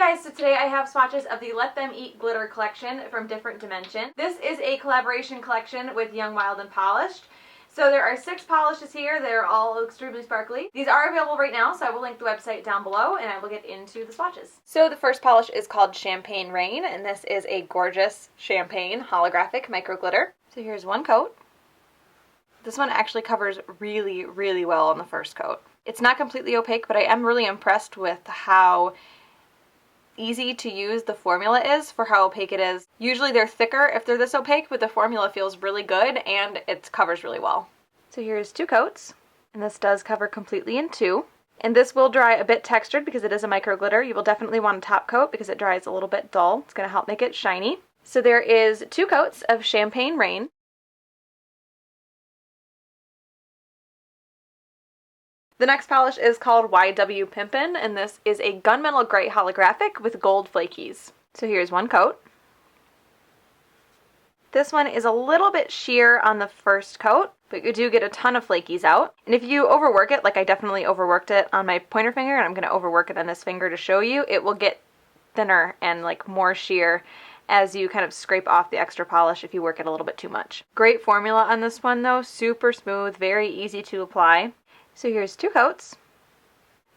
Hey guys, so today I have swatches of the Let Them Eat glitter collection from Different Dimension. This is a collaboration collection with Young Wild and Polished. So there are 6 polishes here. They're all extremely sparkly. These are available right now, so I will link the website down below and I will get into the swatches. So the first polish is called Champagne Rain, and this is a gorgeous champagne holographic micro glitter. So here's one coat. This one actually covers really, really well on the first coat. It's not completely opaque, but I am really impressed with how easy to use the formula is for how opaque it is. Usually they're thicker if they're this opaque, but the formula feels really good and it covers really well. So here's 2 coats, and this does cover completely in 2. And this will dry a bit textured because it is a micro glitter. You will definitely want a top coat because it dries a little bit dull. It's going to help make it shiny. So there is 2 coats of Champagne Rain. The next polish is called YWPimpin, and this is a gunmetal gray holographic with gold flakies. So here's one coat. This one is a little bit sheer on the first coat, but you do get a ton of flakies out. And if you overwork it, like I definitely overworked it on my pointer finger, and I'm going to overwork it on this finger to show you, it will get thinner and like more sheer as you kind of scrape off the extra polish if you work it a little bit too much. Great formula on this one though, super smooth, very easy to apply. So here's 2 coats.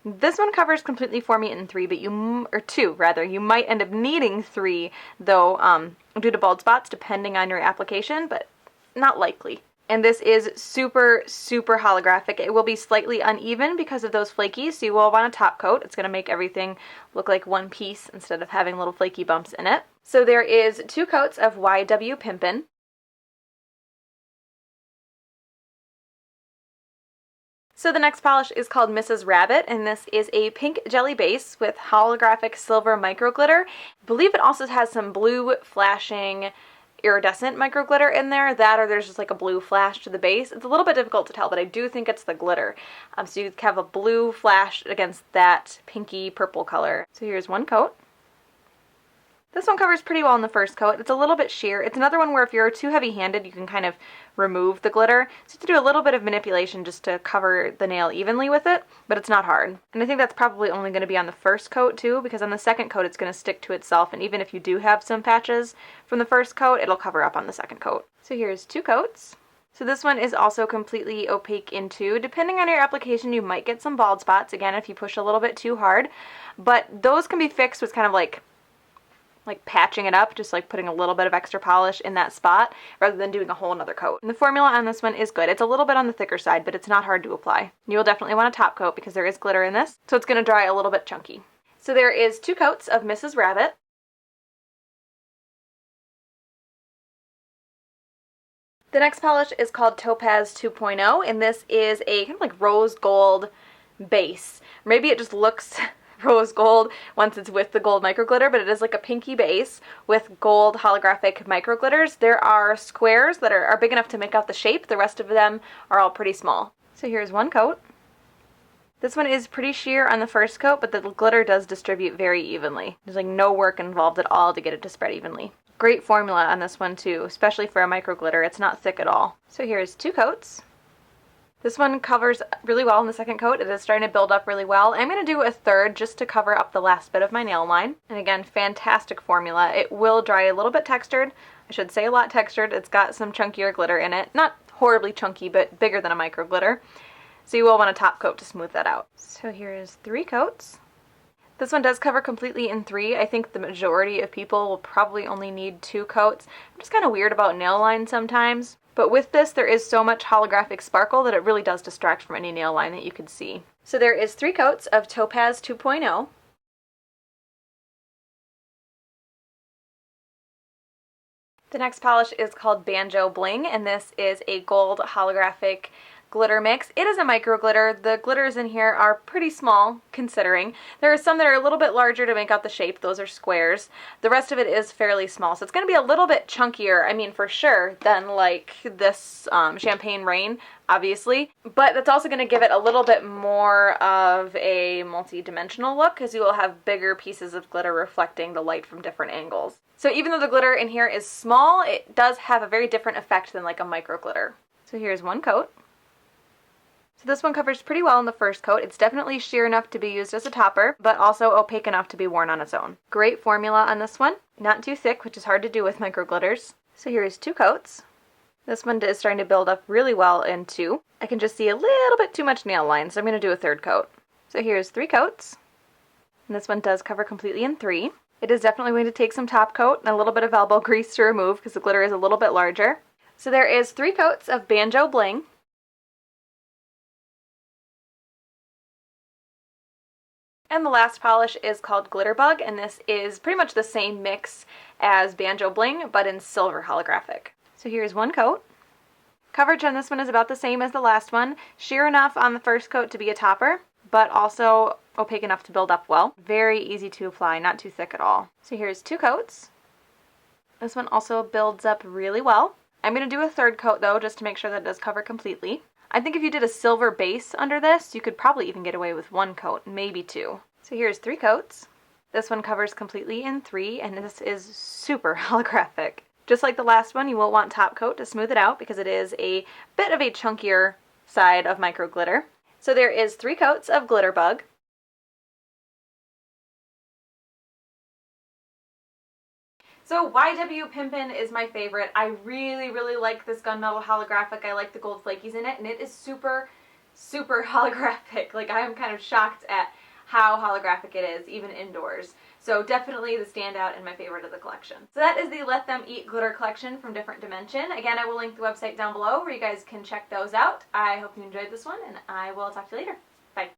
This one covers completely for me in 3, but 2 rather. You might end up needing 3 though, due to bald spots depending on your application, but not likely. And this is super, super holographic. It will be slightly uneven because of those flakies, so you will want a top coat. It's going to make everything look like one piece instead of having little flaky bumps in it. So there is 2 coats of YWPimpin. So the next polish is called Mrs. Rabbit, and this is a pink jelly base with holographic silver micro glitter. I believe it also has some blue flashing iridescent micro glitter in there, that or there's just like a blue flash to the base. It's a little bit difficult to tell, but I do think it's the glitter. So you have a blue flash against that pinky purple color. So here's one coat. This one covers pretty well in the first coat. It's a little bit sheer. It's another one where if you're too heavy-handed, you can kind of remove the glitter. So you have to do a little bit of manipulation just to cover the nail evenly with it, but it's not hard. And I think that's probably only going to be on the first coat too, because on the second coat it's going to stick to itself, and even if you do have some patches from the first coat, it'll cover up on the second coat. So here's 2 coats. So this one is also completely opaque in 2. Depending on your application, you might get some bald spots, again, if you push a little bit too hard, but those can be fixed with kind of like patching it up, just like putting a little bit of extra polish in that spot rather than doing a whole another coat. And the formula on this one is good. It's a little bit on the thicker side, but it's not hard to apply. You will definitely want a top coat because there is glitter in this, so it's going to dry a little bit chunky. So there is 2 coats of Mrs. Rabbit. The next polish is called Topaz 2.0, and this is a kind of like rose gold base. Maybe it just looks rose gold once it's with the gold micro glitter, but it is like a pinky base with gold holographic micro glitters. There are squares that are big enough to make out the shape. The rest of them are all pretty small. So here's one coat. This one is pretty sheer on the first coat, but the glitter does distribute very evenly. There's like no work involved at all to get it to spread evenly. Great formula on this one too, especially for a micro glitter. It's not thick at all. So here's 2 coats. This one covers really well in the second coat. It is starting to build up really well. I'm going to do a third just to cover up the last bit of my nail line. And again, fantastic formula. It will dry a little bit textured. I should say a lot textured. It's got some chunkier glitter in it. Not horribly chunky, but bigger than a micro glitter. So you will want a top coat to smooth that out. So here's 3 coats. This one does cover completely in 3. I think the majority of people will probably only need 2 coats. I'm just kind of weird about nail lines sometimes. But with this, there is so much holographic sparkle that it really does distract from any nail line that you could see. So there is 3 coats of Topaz 2.0. The next polish is called Banjo Bling, and this is a gold holographic glitter mix. It is a micro glitter. The glitters in here are pretty small considering. There are some that are a little bit larger to make out the shape. Those are squares. The rest of it is fairly small, so it's going to be a little bit chunkier, I mean for sure, than like this Champagne Rain, obviously. But that's also going to give it a little bit more of a multi-dimensional look because you will have bigger pieces of glitter reflecting the light from different angles. So even though the glitter in here is small, it does have a very different effect than like a micro glitter. So here's one coat. So this one covers pretty well in the first coat. It's definitely sheer enough to be used as a topper, but also opaque enough to be worn on its own. Great formula on this one. Not too thick, which is hard to do with micro glitters. So here's 2 coats. This one is starting to build up really well in 2. I can just see a little bit too much nail line, so I'm going to do a 3rd coat. So here's 3 coats. And this one does cover completely in 3. It is definitely going to take some top coat and a little bit of elbow grease to remove because the glitter is a little bit larger. So there is 3 coats of Banjo Bling. And the last polish is called Glitter Bug, and this is pretty much the same mix as Banjo Bling, but in silver holographic. So here's 1 coat. Coverage on this one is about the same as the last one. Sheer enough on the first coat to be a topper, but also opaque enough to build up well. Very easy to apply, not too thick at all. So here's 2 coats. This one also builds up really well. I'm going to do a 3rd coat though, just to make sure that it does cover completely. I think if you did a silver base under this, you could probably even get away with 1 coat, maybe 2. So here's 3 coats. This one covers completely in 3, and this is super holographic. Just like the last one, you will want top coat to smooth it out because it is a bit of a chunkier side of micro glitter. So there is 3 coats of Glitter Bug. So YWPimpin is my favorite. I really like this gunmetal holographic. I like the gold flakies in it, and it is super holographic. Like, I am kind of shocked at how holographic it is, even indoors. So definitely the standout and my favorite of the collection. So that is the Let Them Eat glitter collection from Different Dimension. Again, I will link the website down below where you guys can check those out. I hope you enjoyed this one, and I will talk to you later.